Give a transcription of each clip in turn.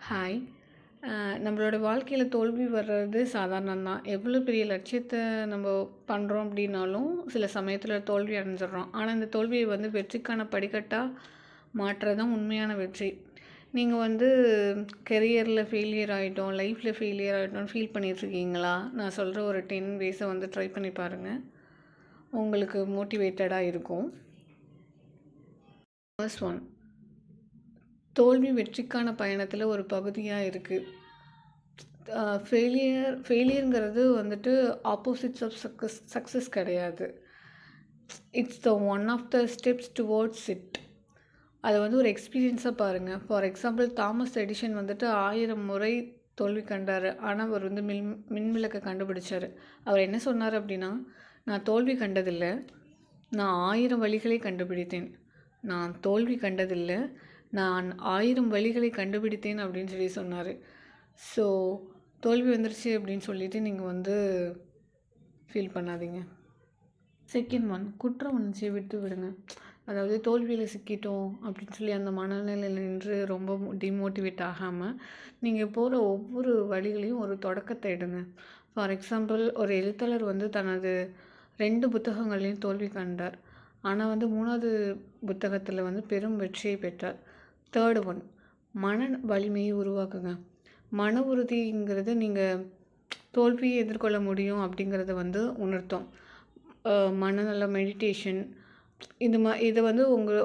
Hi. நம்மளோட வாழ்க்கையில் தோல்வி வர்றது சாதாரணம் தான். எவ்வளோ பெரிய லட்சியத்தை நம்ம பண்ணுறோம் அப்படின்னாலும், சில சமயத்தில் தோல்வி அடைஞ்சிடுறோம். ஆனால் இந்த தோல்வியை வெற்றிக்கான படிக்கட்டாக மாற்றுறது தான் உண்மையான வெற்றி. நீங்கள் கெரியரில் ஃபெயிலியர் ஆகிட்டோம், லைஃப்பில் ஃபெயிலியர் ஆகிட்டோம்னு ஃபீல் பண்ணிகிட்ருக்கீங்களா? நான் சொல்கிற ஒரு 10 வேஸை ட்ரை பண்ணி பாருங்கள். உங்களுக்கு மோட்டிவேட்டடாக இருக்கும். ஃபர்ஸ்ட் ஒன், தோல்வி வெற்றிக்கான பயணத்தில் ஒரு பகுதியாக இருக்குது. ஃபெயிலியருங்கிறது ஆப்போசிட்ஸ் ஆஃப் சக்ஸஸ் கிடையாது. It's the one of the steps towards it. அதை ஒரு எக்ஸ்பீரியன்ஸாக பாருங்கள். ஃபார் எக்ஸாம்பிள், தாமஸ் எடிசன் 1000 முறை தோல்வி கண்டார். ஆனால் அவர் மின்விளக்கை கண்டுபிடிச்சார். அவர் என்ன சொன்னார் அப்படின்னா, நான் தோல்வி கண்டதில்லை, நான் 1000 வழிகளை கண்டுபிடித்தேன். நான் தோல்வி கண்டதில்லை, நான் 1000 வழிகளை கண்டுபிடித்தேன் அப்படின்னு சொன்னார். ஸோ தோல்வி வந்துருச்சு அப்படின்னு சொல்லிவிட்டு நீங்கள் ஃபீல் பண்ணாதீங்க. செகண்ட் ஒன், குற்ற உணர்ச்சியை விட்டு விடுங்க. அதாவது தோல்வியில் சிக்கிட்டோம் அப்படின்னு அந்த மனநிலையில் நின்று ரொம்ப டிமோட்டிவேட் ஆகாமல் நீங்கள் போகிற ஒவ்வொரு வழிகளையும் ஒரு தொடக்கத்தை எடுங்க. ஃபார் எக்ஸாம்பிள், ஒரு எழுத்தாளர் தனது 2 புத்தகங்களையும் தோல்வி கண்டார். ஆனால் 3வது புத்தகத்தில் பெரும் வெற்றியை பெற்றார். தேர்டு ஒன், மன வலிமையை உருவாக்குங்க. மன உறுதிங்கிறது நீங்கள் தோல்வியை எதிர்கொள்ள முடியும் அப்படிங்கிறத உணர்த்தும். மனநல மெடிடேஷன் இதை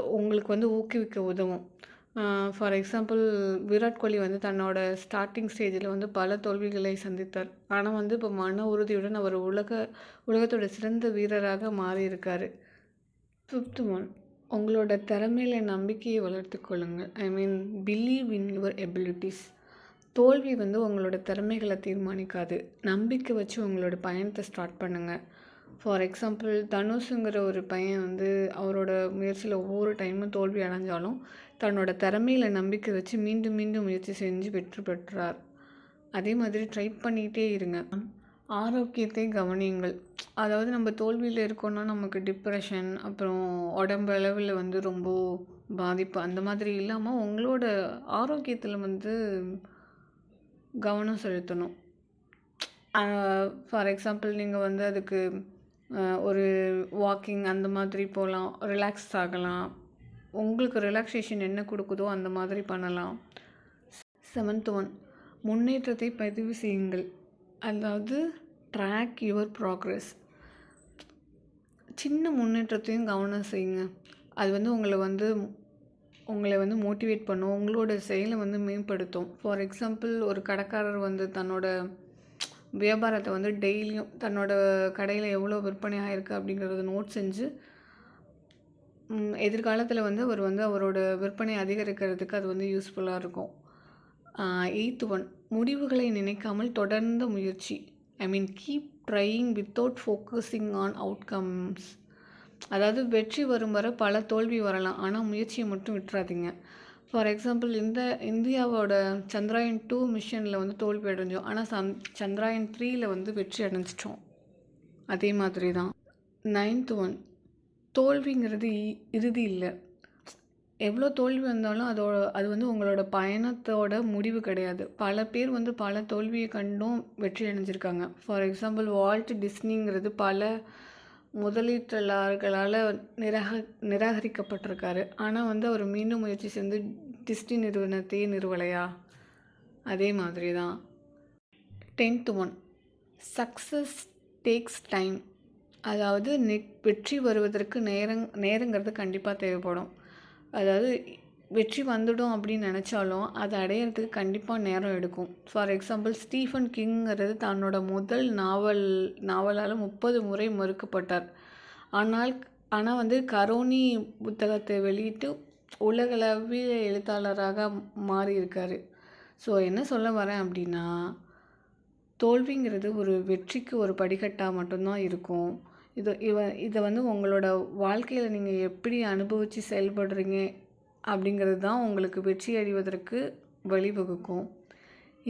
உங்களுக்கு ஊக்குவிக்க உதவும். ஃபார் எக்ஸாம்பிள், விராட் கோலி தன்னோட ஸ்டார்டிங் ஸ்டேஜில் பல தோல்விகளை சந்தித்தார். ஆனால் இப்போ மன உறுதியுடன் அவர் உலகத்தோட சிறந்த வீரராக மாறியிருக்கார். ஃபிஃப்த் ஒன், உங்களோட திறமையில் நம்பிக்கையை வளர்த்துக்கொள்ளுங்கள். Believe in your abilities. தோல்வி உங்களோட திறமைகளை தீர்மானிக்காது. நம்பிக்கை வச்சு உங்களோட பயணத்தை ஸ்டார்ட் பண்ணுங்கள். ஃபார் எக்ஸாம்பிள், தனுஷுங்கிற ஒரு பையன் அவரோட முயற்சியில் ஒவ்வொரு டைமும் தோல்வி அடைஞ்சாலும் தன்னோட திறமையில் நம்பிக்கை வச்சு மீண்டும் மீண்டும் முயற்சி செஞ்சு வெற்றி பெற்றார். அதே மாதிரி ட்ரை பண்ணிகிட்டே இருங்க. ஆரோக்கியத்தை கவனியுங்கள். அதாவது நம்ம தோல்வியில் இருக்கோன்னா நமக்கு டிப்ரெஷன், அப்புறம் உடம்பு அளவில் ரொம்ப பாதிப்பு அந்த மாதிரி இல்லாமல் உங்களோட ஆரோக்கியத்தில் கவனம் செலுத்தணும். ஃபார் எக்ஸாம்பிள், நீங்கள் அதுக்கு ஒரு வாக்கிங் அந்த மாதிரி போகலாம், ரிலாக்ஸ் ஆகலாம். உங்களுக்கு ரிலாக்ஸேஷன் என்ன கொடுக்குதோ அந்த மாதிரி பண்ணலாம். 7th ஒன், முன்னேற்றத்தை பதிவு செய்யுங்கள். அதாவது ட்ராக் யுவர் ப்ராக்ரெஸ். சின்ன முன்னேற்றத்தையும் கவனம் செய்யுங்க. அது உங்களை மோட்டிவேட் பண்ணும், உங்களோட செயலை மேம்படுத்தும். ஃபார் எக்ஸாம்பிள், ஒரு கடைக்காரர் தன்னோட வியாபாரத்தை டெய்லியும் தன்னோட கடையில் எவ்வளோ விற்பனை ஆகிருக்கு அப்படிங்கிறத நோட் செஞ்சு எதிர்காலத்தில் அவர் அவரோட விற்பனை அதிகரிக்கிறதுக்கு அது யூஸ்ஃபுல்லாக இருக்கும். 8th ஒன், முடிவுகளை நினைக்காமல் தொடர்ந்த முயற்சி. Keep trying without focusing on outcomes. அதாவது வெற்றி வரும் வரை பல தோல்வி வரலாம், ஆனால் முயற்சியை மட்டும் விட்டுறாதீங்க. ஃபார் எக்ஸாம்பிள், இந்தியாவோட சந்திராயன் 2 மிஷனில் தோல்வி அடைஞ்சோம், ஆனால் சந்திராயன் 3ல் வெற்றி அடைஞ்சிட்டோம். அதே மாதிரி தான். 9th ஒன், தோல்விங்கிறது இறுதி இல்லை. எவ்வளோ தோல்வி வந்தாலும் அது உங்களோட பயணத்தோட முடிவு கிடையாது. பல பேர் பல தோல்வியை கண்டும் வெற்றி அடைஞ்சிருக்காங்க. ஃபார் எக்ஸாம்பிள், வால்ட் டிஸ்னிங்கிறது பல முதலீட்டாளர்களால் நிராகரிக்கப்பட்டிருக்காரு. ஆனால் அவர் மீண்டும் முயற்சி செஞ்சு டிஸ்னி நிறுவனத்தையே நிறுவலையா? அதே மாதிரி தான். 10th one, success takes time. அதாவது வெற்றி வருவதற்கு நேரங்கிறது கண்டிப்பாக தேவைப்படும். அதாவது வெற்றி வந்துடும் அப்படின்னு நினச்சாலும் அதை அடையிறதுக்கு கண்டிப்பாக நேரம் எடுக்கும். ஃபார் எக்ஸாம்பிள், ஸ்டீஃபன் கிங்கிறது தன்னோட முதல் நாவலால் 30 முறை மறுக்கப்பட்டார். ஆனால் கரோனி புத்தகத்தை வெளியிட்டு உலகளவில் எழுத்தாளராக மாறியிருக்காரு. ஸோ என்ன சொல்ல வரேன் அப்படின்னா, தோல்விங்கிறது ஒரு வெற்றிக்கு ஒரு படிக்கட்டாக மட்டும்தான் இருக்கும். இதை உங்களோட வாழ்க்கையில் நீங்கள் எப்படி அனுபவித்து செயல்படுறீங்க அப்படிங்கிறது தான் உங்களுக்கு வெற்றி அடைவதற்கு வழிவகுக்கும்.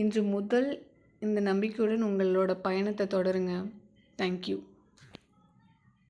இன்று முதல் இந்த நம்பிக்கையுடன் உங்களோட பயணத்தை தொடருங்க. தேங்க்யூ.